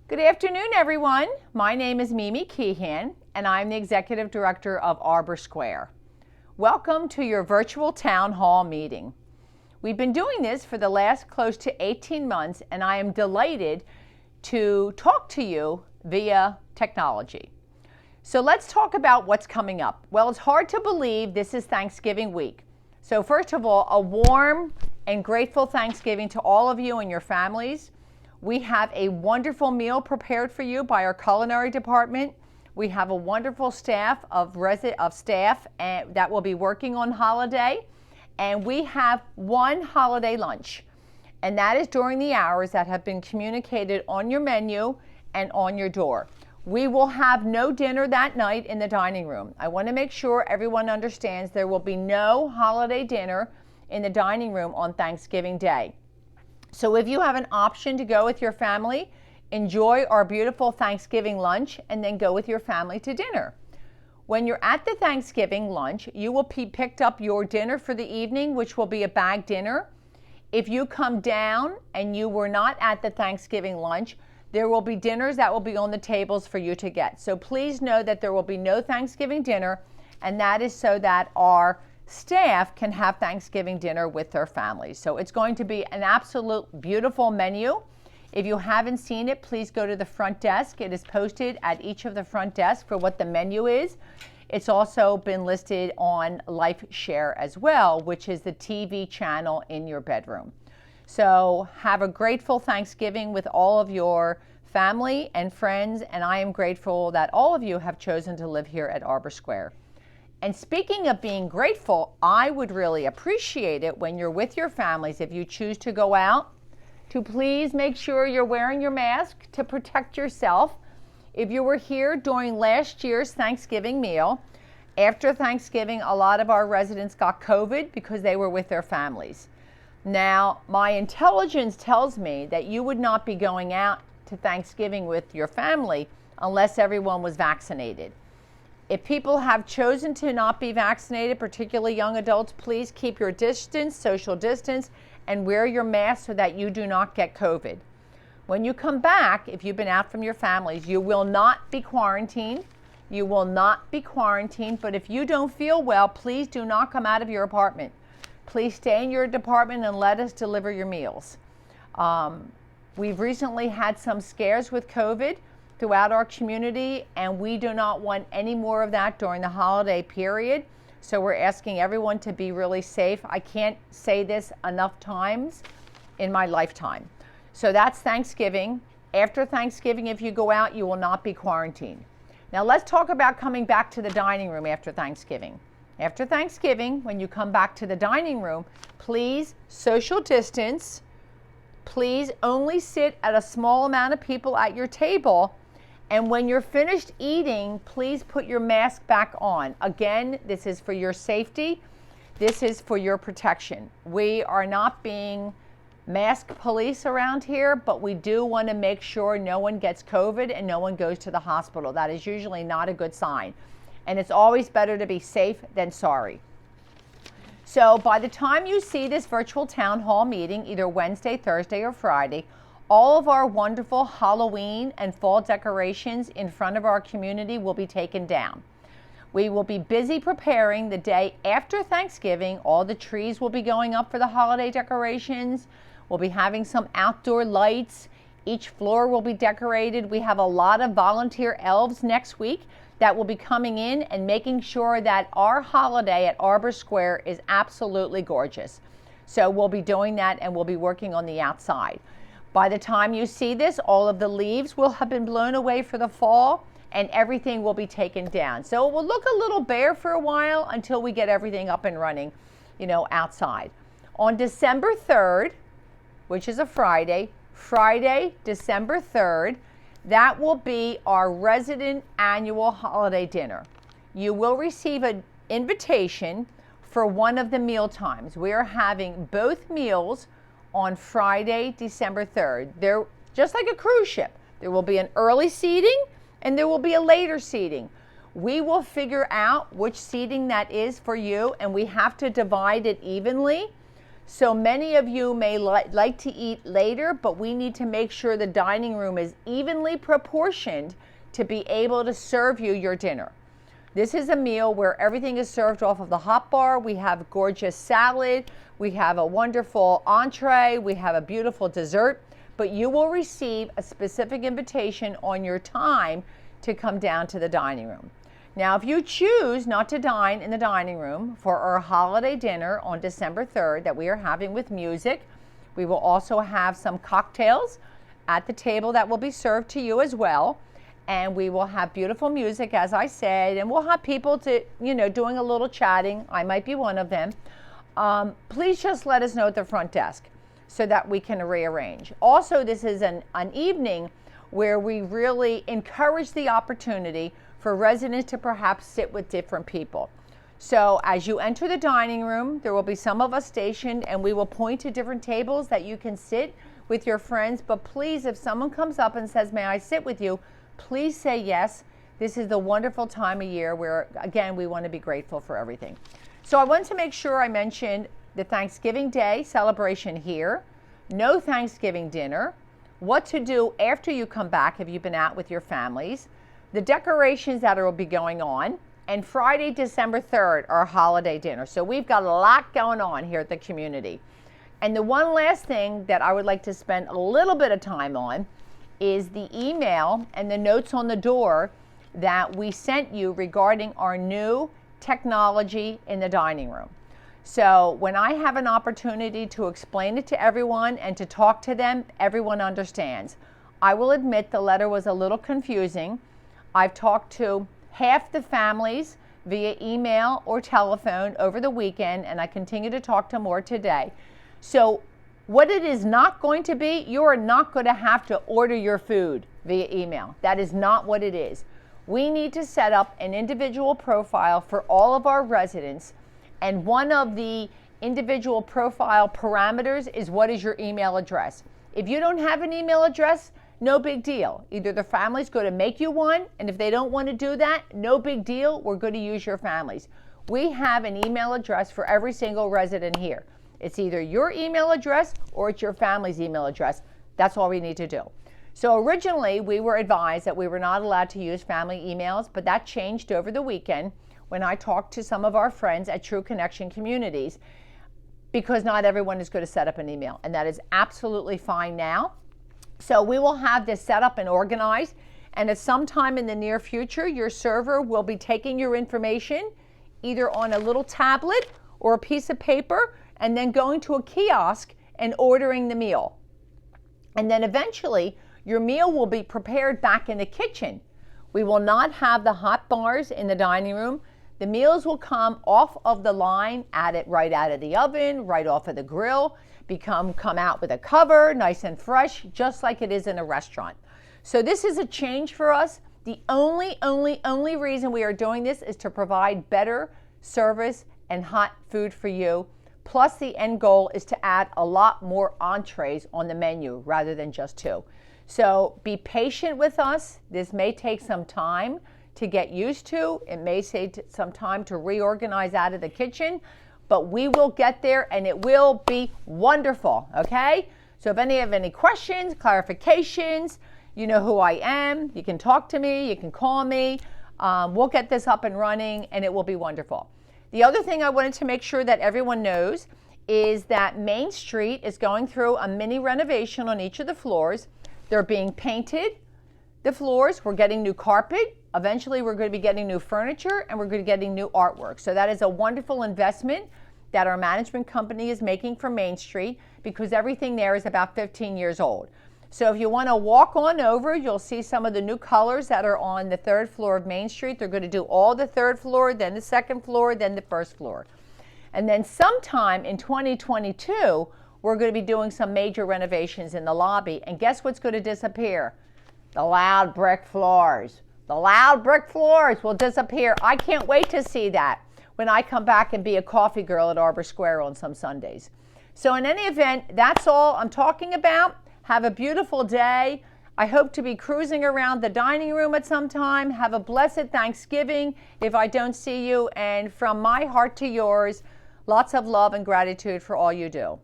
Good afternoon, everyone. My name is Mimi Keehan, and I'm the Executive Director of Arbor Square. Welcome to your virtual town hall meeting. We've been doing this for the last close to 18 months, and I am delighted to talk to you via technology. So let's talk about what's coming up. Well, it's hard to believe this is Thanksgiving week. So first of all, a warm and grateful Thanksgiving to all of you and your families. We have a wonderful meal prepared for you by our culinary department. We have a wonderful staff that will be working on holiday. And we have one holiday lunch. And that is during the hours that have been communicated on your menu and on your door. We will have no dinner that night in the dining room. I want to make sure everyone understands there will be no holiday dinner in the dining room on Thanksgiving Day. So if you have an option to go with your family, enjoy our beautiful Thanksgiving lunch and then go with your family to dinner. When you're at the Thanksgiving lunch, you will picked up your dinner for the evening, which will be a bag dinner. If you come down and you were not at the Thanksgiving lunch, there will be dinners that will be on the tables for you to get. So please know that there will be no Thanksgiving dinner, and that is so that our staff can have Thanksgiving dinner with their families. So it's going to be an absolute beautiful menu. If you haven't seen it, please go to the front desk. It is posted at each of the front desks for what the menu is. It's also been listed on LifeShare as well, which is the TV channel in your bedroom. So have a grateful Thanksgiving with all of your family and friends, and I am grateful that all of you have chosen to live here at Arbor Square. And speaking of being grateful, I would really appreciate it when you're with your families, if you choose to go out, to please make sure you're wearing your mask to protect yourself. If you were here during last year's Thanksgiving meal, after Thanksgiving, a lot of our residents got COVID because they were with their families. Now, my intelligence tells me that you would not be going out to Thanksgiving with your family unless everyone was vaccinated. If people have chosen to not be vaccinated, particularly young adults, please keep your distance, social distance, and wear your mask so that you do not get COVID. When you come back, if you've been out from your families, you will not be quarantined. You will not be quarantined, but if you don't feel well, please do not come out of your apartment. Please stay in your apartment and let us deliver your meals. We've recently had some scares with COVID throughout our community, and we do not want any more of that during the holiday period. So we're asking everyone to be really safe. I can't say this enough times in my lifetime. So that's Thanksgiving. After Thanksgiving, if you go out, you will not be quarantined. Now let's talk about coming back to the dining room after Thanksgiving. After Thanksgiving, when you come back to the dining room, please social distance. Please only sit at a small amount of people at your table. And when you're finished eating, please put your mask back on. Again, this is for your safety. This is for your protection. We are not being mask police around here, but we do want to make sure no one gets COVID and no one goes to the hospital. That is usually not a good sign. And it's always better to be safe than sorry. So by the time you see this virtual town hall meeting, either Wednesday, Thursday, or Friday, all of our wonderful Halloween and fall decorations in front of our community will be taken down. We will be busy preparing the day after Thanksgiving. All the trees will be going up for the holiday decorations. We'll be having some outdoor lights. Each floor will be decorated. We have a lot of volunteer elves next week that will be coming in and making sure that our holiday at Arbor Square is absolutely gorgeous. So we'll be doing that, and we'll be working on the outside. By the time you see this, all of the leaves will have been blown away for the fall, and everything will be taken down. So it will look a little bare for a while until we get everything up and running, outside. On December 3rd, which is a Friday, December 3rd, that will be our resident annual holiday dinner. You will receive an invitation for one of the meal times. We are having both meals on Friday, December 3rd. They're just like a cruise ship. There will be an early seating and there will be a later seating. We will figure out which seating that is for you, and we have to divide it evenly So many of you may like to eat later, but we need to make sure the dining room is evenly proportioned to be able to serve you your dinner. This is a meal where everything is served off of the hot bar. We have gorgeous salad, we have a wonderful entree, we have a beautiful dessert, but you will receive a specific invitation on your time to come down to the dining room. Now, if you choose not to dine in the dining room for our holiday dinner on December 3rd that we are having with music, we will also have some cocktails at the table that will be served to you as well. And we will have beautiful music, as I said, and we'll have people doing a little chatting. I might be one of them. Please just let us know at the front desk so that we can rearrange. Also, this is an evening where we really encourage the opportunity for residents to perhaps sit with different people. So as you enter the dining room, there will be some of us stationed, and we will point to different tables that you can sit with your friends. But please, if someone comes up and says, "May I sit with you?" please say yes. This is the wonderful time of year where, again, we want to be grateful for everything. So I wanted to make sure I mentioned the Thanksgiving Day celebration here, no Thanksgiving dinner, what to do after you come back if you've been out with your families, the decorations that will be going on, and Friday, December 3rd, our holiday dinner. So we've got a lot going on here at the community. And the one last thing that I would like to spend a little bit of time on is the email and the notes on the door that we sent you regarding our new technology in the dining room. So when I have an opportunity to explain it to everyone and to talk to them, everyone understands. I will admit the letter was a little confusing. I've talked to half the families via email or telephone over the weekend, and I continue to talk to more today. So what it is not going to be, you are not going to have to order your food via email. That is not what it is. We need to set up an individual profile for all of our residents, and one of the individual profile parameters is what is your email address. If you don't have an email address, no big deal. Either the family's going to make you one, and if they don't want to do that, no big deal, we're going to use your families. We have an email address for every single resident here. It's either your email address or it's your family's email address. That's all we need to do. So originally, we were advised that we were not allowed to use family emails, but that changed over the weekend when I talked to some of our friends at True Connection Communities, because not everyone is going to set up an email, and that is absolutely fine now. So we will have this set up and organized, and at some time in the near future, your server will be taking your information either on a little tablet or a piece of paper, and then going to a kiosk and ordering the meal. And then eventually, your meal will be prepared back in the kitchen. We will not have the hot bars in the dining room. The meals will come off of the line, right out of the oven, right off of the grill, come out with a cover, nice and fresh, just like it is in a restaurant. So this is a change for us. The only reason we are doing this is to provide better service and hot food for you. Plus, the end goal is to add a lot more entrees on the menu rather than just 2. So be patient with us. This may take some time to get used to. It may take some time to reorganize out of the kitchen, but we will get there and it will be wonderful, okay? So if any have any questions, clarifications, you know who I am. You can talk to me, you can call me. We'll get this up and running and it will be wonderful. The other thing I wanted to make sure that everyone knows is that Main Street is going through a mini renovation on each of the floors. They're being painted, the floors. We're getting new carpet. Eventually, we're going to be getting new furniture, and we're going to be getting new artwork. So that is a wonderful investment that our management company is making for Main Street, because everything there is about 15 years old. So if you want to walk on over, you'll see some of the new colors that are on the 3rd floor of Main Street. They're going to do all the 3rd floor, then the 2nd floor, then the 1st floor. And then sometime in 2022, we're going to be doing some major renovations in the lobby. And guess what's going to disappear? The loud brick floors. The loud brick floors will disappear. I can't wait to see that when I come back and be a coffee girl at Arbor Square on some Sundays. So in any event, that's all I'm talking about. Have a beautiful day. I hope to be cruising around the dining room at some time. Have a blessed Thanksgiving if I don't see you. And from my heart to yours, Lots of love and gratitude for all you do.